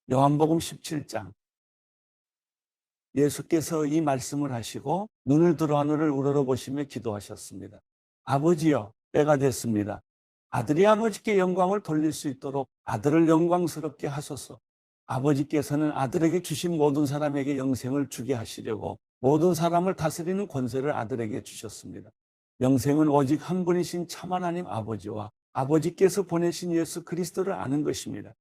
요한복음 17장. 예수께서 이 말씀을 하시고 눈을 들어 하늘을 우러러보시며 기도하셨습니다. 아버지여, 때가 됐습니다. 아들이 아버지께 영광을 돌릴 수 있도록 아들을 영광스럽게 하소서. 아버지께서는 아들에게 주신 모든 사람에게 영생을 주게 하시려고 모든 사람을 다스리는 권세를 아들에게 주셨습니다. 영생은 오직 한 분이신 참 하나님 아버지와 아버지께서 보내신 예수 그리스도를 아는 것입니다.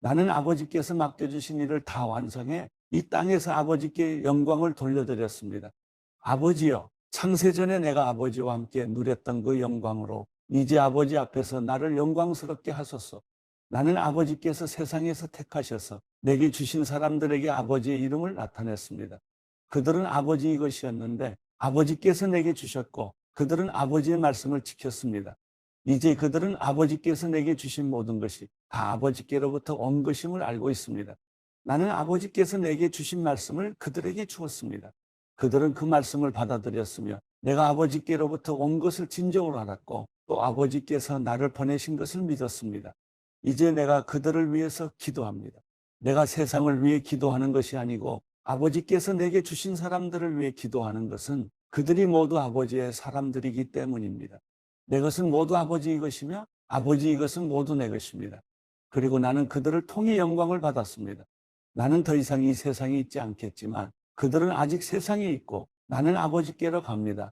나는 아버지께서 맡겨주신 일을 다 완성해 이 땅에서 아버지께 영광을 돌려드렸습니다. 아버지여, 창세전에 내가 아버지와 함께 누렸던 그 영광으로 이제 아버지 앞에서 나를 영광스럽게 하소서. 나는 아버지께서 세상에서 택하셔서 내게 주신 사람들에게 아버지의 이름을 나타냈습니다. 그들은 아버지의 것이었는데 아버지께서 내게 주셨고 그들은 아버지의 말씀을 지켰습니다. 이제 그들은 아버지께서 내게 주신 모든 것이 다 아버지께로부터 온 것임을 알고 있습니다. 나는 아버지께서 내게 주신 말씀을 그들에게 주었습니다. 그들은 그 말씀을 받아들였으며 내가 아버지께로부터 온 것을 진정으로 알았고 또 아버지께서 나를 보내신 것을 믿었습니다. 이제 내가 그들을 위해서 기도합니다. 내가 세상을 위해 기도하는 것이 아니고 아버지께서 내게 주신 사람들을 위해 기도하는 것은 그들이 모두 아버지의 사람들이기 때문입니다. 내 것은 모두 아버지의 것이며 아버지의 것은 모두 내 것입니다. 그리고 나는 그들을 통해 영광을 받았습니다. 나는 더 이상 이 세상에 있지 않겠지만 그들은 아직 세상에 있고 나는 아버지께로 갑니다.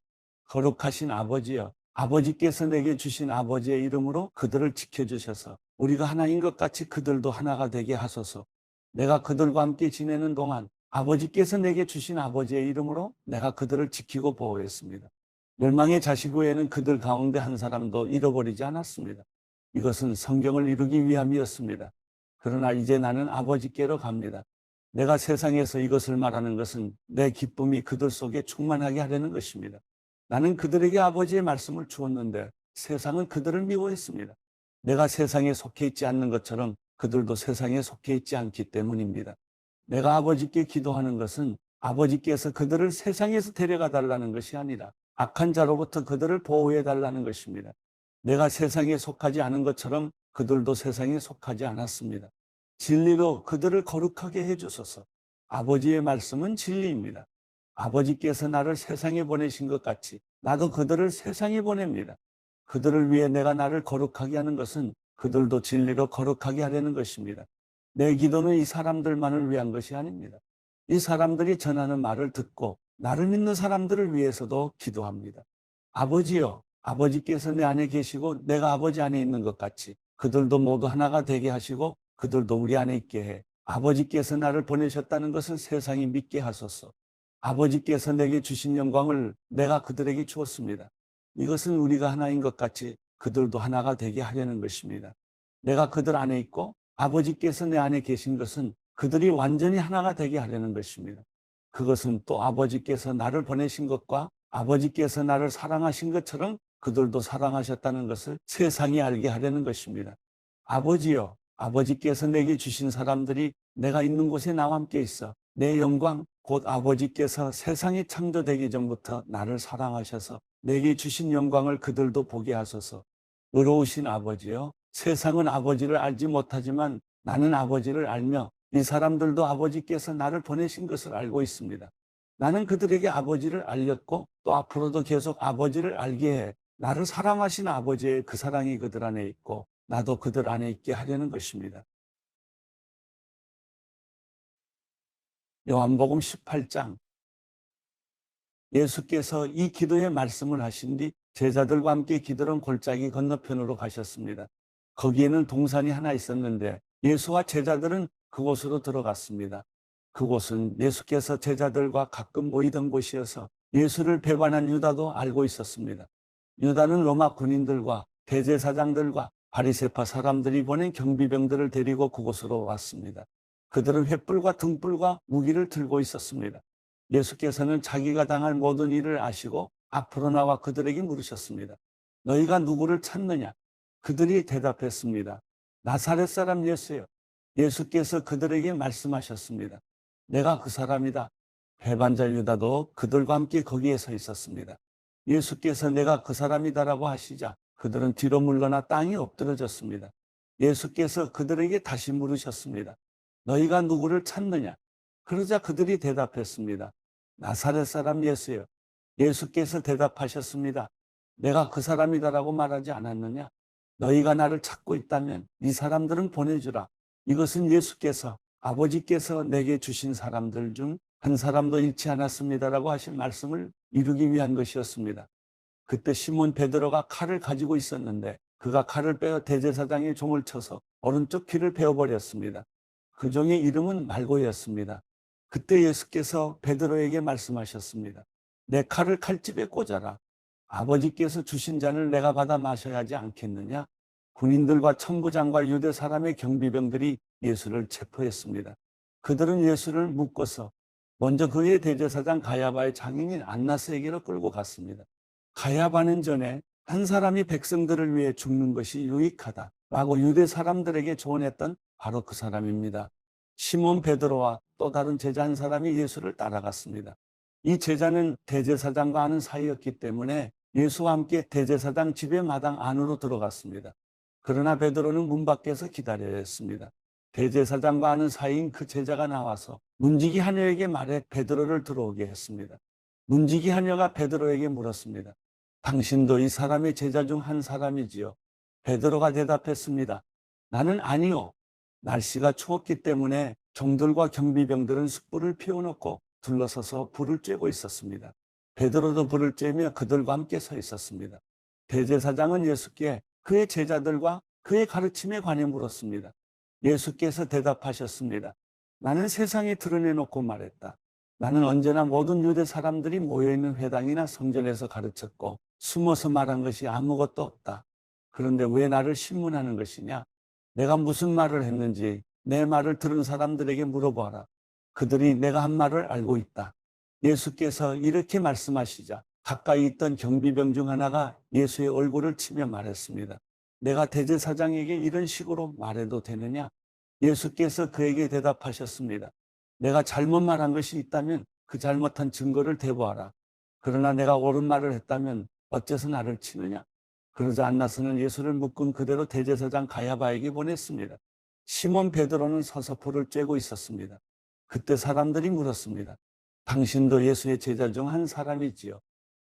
거룩하신 아버지여, 아버지께서 내게 주신 아버지의 이름으로 그들을 지켜주셔서 우리가 하나인 것 같이 그들도 하나가 되게 하소서. 내가 그들과 함께 지내는 동안 아버지께서 내게 주신 아버지의 이름으로 내가 그들을 지키고 보호했습니다. 멸망의 자식 외에는 그들 가운데 한 사람도 잃어버리지 않았습니다. 이것은 성경을 이루기 위함이었습니다. 그러나 이제 나는 아버지께로 갑니다. 내가 세상에서 이것을 말하는 것은 내 기쁨이 그들 속에 충만하게 하려는 것입니다. 나는 그들에게 아버지의 말씀을 주었는데 세상은 그들을 미워했습니다. 내가 세상에 속해 있지 않는 것처럼 그들도 세상에 속해 있지 않기 때문입니다. 내가 아버지께 기도하는 것은 아버지께서 그들을 세상에서 데려가 달라는 것이 아니라 악한 자로부터 그들을 보호해 달라는 것입니다. 내가 세상에 속하지 않은 것처럼 그들도 세상에 속하지 않았습니다. 진리로 그들을 거룩하게 해주소서. 아버지의 말씀은 진리입니다. 아버지께서 나를 세상에 보내신 것 같이 나도 그들을 세상에 보냅니다. 그들을 위해 내가 나를 거룩하게 하는 것은 그들도 진리로 거룩하게 하려는 것입니다. 내 기도는 이 사람들만을 위한 것이 아닙니다. 이 사람들이 전하는 말을 듣고 나를 믿는 사람들을 위해서도 기도합니다. 아버지여, 아버지께서 내 안에 계시고 내가 아버지 안에 있는 것 같이 그들도 모두 하나가 되게 하시고 그들도 우리 안에 있게 해 아버지께서 나를 보내셨다는 것을 세상이 믿게 하소서. 아버지께서 내게 주신 영광을 내가 그들에게 주었습니다. 이것은 우리가 하나인 것 같이 그들도 하나가 되게 하려는 것입니다. 내가 그들 안에 있고 아버지께서 내 안에 계신 것은 그들이 완전히 하나가 되게 하려는 것입니다. 그것은 또 아버지께서 나를 보내신 것과 아버지께서 나를 사랑하신 것처럼 그들도 사랑하셨다는 것을 세상이 알게 하려는 것입니다. 아버지여, 아버지께서 내게 주신 사람들이 내가 있는 곳에 나와 함께 있어 내 영광, 곧 아버지께서 세상이 창조되기 전부터 나를 사랑하셔서 내게 주신 영광을 그들도 보게 하소서. 의로우신 아버지여, 세상은 아버지를 알지 못하지만 나는 아버지를 알며 이 사람들도 아버지께서 나를 보내신 것을 알고 있습니다. 나는 그들에게 아버지를 알렸고 또 앞으로도 계속 아버지를 알게 해 나를 사랑하신 아버지의 그 사랑이 그들 안에 있고 나도 그들 안에 있게 하려는 것입니다. 요한복음 18장. 예수께서 이 기도의 말씀을 하신 뒤 제자들과 함께 기드론 골짜기 건너편으로 가셨습니다. 거기에는 동산이 하나 있었는데 예수와 제자들은 그곳으로 들어갔습니다. 그곳은 예수께서 제자들과 가끔 모이던 곳이어서 예수를 배반한 유다도 알고 있었습니다. 유다는 로마 군인들과 대제사장들과 바리새파 사람들이 보낸 경비병들을 데리고 그곳으로 왔습니다. 그들은 횃불과 등불과 무기를 들고 있었습니다. 예수께서는 자기가 당할 모든 일을 아시고 앞으로 나와 그들에게 물으셨습니다. 너희가 누구를 찾느냐? 그들이 대답했습니다. 나사렛 사람 예수요. 예수께서 그들에게 말씀하셨습니다. 내가 그 사람이다. 배반자 유다도 그들과 함께 거기에 서 있었습니다. 예수께서 내가 그 사람이다라고 하시자 그들은 뒤로 물러나 땅에 엎드러졌습니다. 예수께서 그들에게 다시 물으셨습니다. 너희가 누구를 찾느냐? 그러자 그들이 대답했습니다. 나사렛 사람 예수요. 예수께서 대답하셨습니다. 내가 그 사람이다라고 말하지 않았느냐? 너희가 나를 찾고 있다면 이 사람들은 보내주라. 이것은 예수께서 아버지께서 내게 주신 사람들 중 한 사람도 잃지 않았습니다라고 하신 말씀을 이루기 위한 것이었습니다. 그때 시몬 베드로가 칼을 가지고 있었는데 그가 칼을 빼어 대제사장의 종을 쳐서 오른쪽 귀를 베어버렸습니다. 그 종의 이름은 말고였습니다. 그때 예수께서 베드로에게 말씀하셨습니다. 내 칼을 칼집에 꽂아라. 아버지께서 주신 잔을 내가 받아 마셔야 하지 않겠느냐? 군인들과 천부장과 유대 사람의 경비병들이 예수를 체포했습니다. 그들은 예수를 묶어서 먼저 그의 대제사장 가야바의 장인인 안나스에게로 끌고 갔습니다. 가야바는 전에 한 사람이 백성들을 위해 죽는 것이 유익하다라고 유대 사람들에게 조언했던 바로 그 사람입니다. 시몬 베드로와 또 다른 제자 한 사람이 예수를 따라갔습니다. 이 제자는 대제사장과 아는 사이였기 때문에 예수와 함께 대제사장 집의 마당 안으로 들어갔습니다. 그러나 베드로는 문 밖에서 기다려야 했습니다. 대제사장과 아는 사이인 그 제자가 나와서 문지기 하녀에게 말해 베드로를 들어오게 했습니다. 문지기 하녀가 베드로에게 물었습니다. 당신도 이 사람의 제자 중 한 사람이지요? 베드로가 대답했습니다. 나는 아니요. 날씨가 추웠기 때문에 종들과 경비병들은 숯불을 피워놓고 둘러서서 불을 쬐고 있었습니다. 베드로도 불을 쬐며 그들과 함께 서 있었습니다. 대제사장은 예수께 그의 제자들과 그의 가르침에 관해 물었습니다. 예수께서 대답하셨습니다. 나는 세상에 드러내놓고 말했다. 나는 언제나 모든 유대 사람들이 모여있는 회당이나 성전에서 가르쳤고 숨어서 말한 것이 아무것도 없다. 그런데 왜 나를 신문하는 것이냐? 내가 무슨 말을 했는지 내 말을 들은 사람들에게 물어보아라. 그들이 내가 한 말을 알고 있다. 예수께서 이렇게 말씀하시자 가까이 있던 경비병 중 하나가 예수의 얼굴을 치며 말했습니다. 내가 대제사장에게 이런 식으로 말해도 되느냐? 예수께서 그에게 대답하셨습니다. 내가 잘못 말한 것이 있다면 그 잘못한 증거를 대보아라. 그러나 내가 옳은 말을 했다면 어째서 나를 치느냐? 그러자 안나스는 예수를 묶은 그대로 대제사장 가야바에게 보냈습니다. 시몬 베드로는 서서 불을 쬐고 있었습니다. 그때 사람들이 물었습니다. 당신도 예수의 제자 중 한 사람이지요?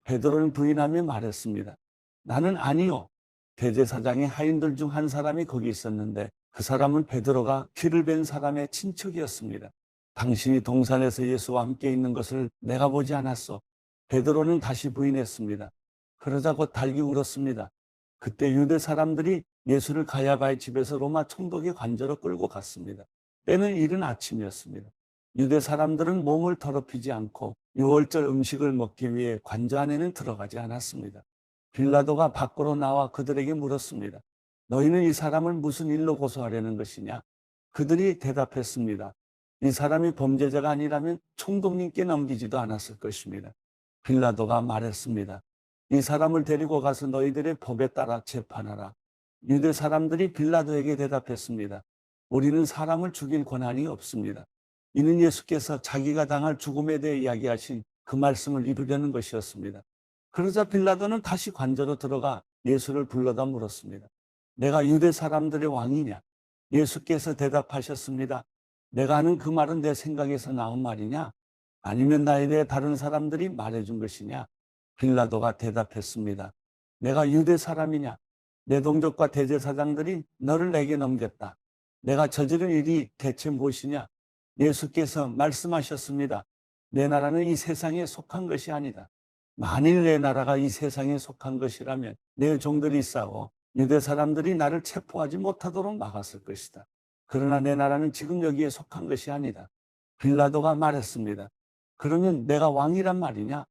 베드로는 부인하며 말했습니다. 나는 아니요. 대제사장의 하인들 중 한 사람이 거기 있었는데 그 사람은 베드로가 귀를 벤 사람의 친척이었습니다. 당신이 동산에서 예수와 함께 있는 것을 내가 보지 않았소. 베드로는 다시 부인했습니다. 그러자 곧 달기 울었습니다. 그때 유대 사람들이 예수를 가야바의 집에서 로마 총독의 관저로 끌고 갔습니다. 때는 이른 아침이었습니다. 유대 사람들은 몸을 더럽히지 않고 유월절 음식을 먹기 위해 관저 안에는 들어가지 않았습니다. 빌라도가 밖으로 나와 그들에게 물었습니다. 너희는 이 사람을 무슨 일로 고소하려는 것이냐? 그들이 대답했습니다. 이 사람이 범죄자가 아니라면 총독님께 넘기지도 않았을 것입니다. 빌라도가 말했습니다. 이 사람을 데리고 가서 너희들의 법에 따라 재판하라. 유대 사람들이 빌라도에게 대답했습니다. 우리는 사람을 죽일 권한이 없습니다. 이는 예수께서 자기가 당할 죽음에 대해 이야기하신 그 말씀을 이루려는 것이었습니다. 그러자 빌라도는 다시 관저로 들어가 예수를 불러다 물었습니다. 내가 유대 사람들의 왕이냐? 예수께서 대답하셨습니다. 내가 하는 그 말은 내 생각에서 나온 말이냐? 아니면 나에 대해 다른 사람들이 말해준 것이냐? 빌라도가 대답했습니다. 내가 유대 사람이냐? 내 동족과 대제사장들이 너를 내게 넘겼다. 내가 저지른 일이 대체 무엇이냐? 예수께서 말씀하셨습니다. 내 나라는 이 세상에 속한 것이 아니다. 만일 내 나라가 이 세상에 속한 것이라면 내 종들이 싸워 유대 사람들이 나를 체포하지 못하도록 막았을 것이다. 그러나 내 나라는 지금 여기에 속한 것이 아니다. 빌라도가 말했습니다. 그러면 내가 왕이란 말이냐?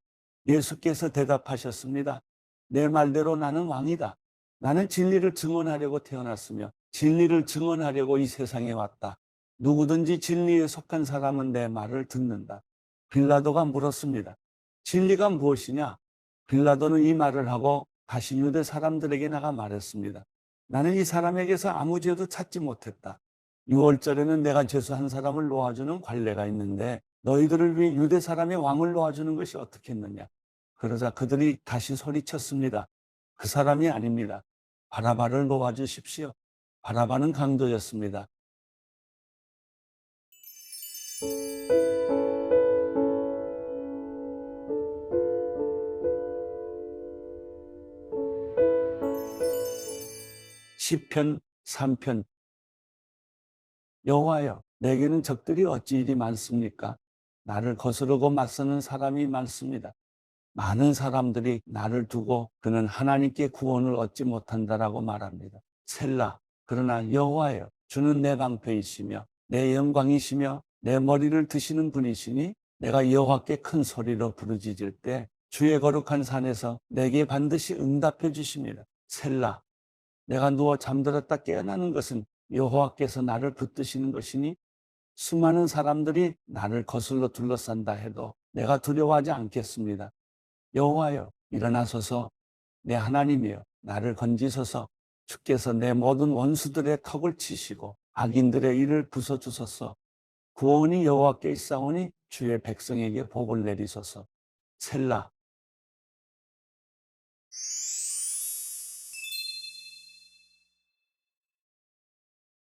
예수께서 대답하셨습니다. 내 말대로 나는 왕이다. 나는 진리를 증언하려고 태어났으며 진리를 증언하려고 이 세상에 왔다. 누구든지 진리에 속한 사람은 내 말을 듣는다. 빌라도가 물었습니다. 진리가 무엇이냐? 빌라도는 이 말을 하고 다시 유대 사람들에게 나가 말했습니다. 나는 이 사람에게서 아무 죄도 찾지 못했다. 6월절에는 내가 죄수한 사람을 놓아주는 관례가 있는데 너희들을 위해 유대 사람의 왕을 놓아주는 것이 어떻겠느냐? 그러자 그들이 다시 소리쳤습니다. 그 사람이 아닙니다. 바라바를 놓아주십시오. 바라바는 강도였습니다. 시편 3편. 여호와여, 내게는 적들이 어찌 이리 많습니까? 나를 거스르고 맞서는 사람이 많습니다. 많은 사람들이 나를 두고 그는 하나님께 구원을 얻지 못한다라고 말합니다. 셀라. 그러나 여호와여, 주는 내 방패이시며 내 영광이시며 내 머리를 드시는 분이시니 내가 여호와께 큰 소리로 부르짖을 때 주의 거룩한 산에서 내게 반드시 응답해 주십니다. 셀라. 내가 누워 잠들었다 깨어나는 것은 여호와께서 나를 붙드시는 것이니 수많은 사람들이 나를 거슬러 둘러싼다 해도 내가 두려워하지 않겠습니다. 여호와여, 일어나소서. 내 하나님이여, 나를 건지소서. 주께서 내 모든 원수들의 턱을 치시고 악인들의 일을 부숴주소서. 구원이 여호와께 있사오니 주의 백성에게 복을 내리소서. 셀라.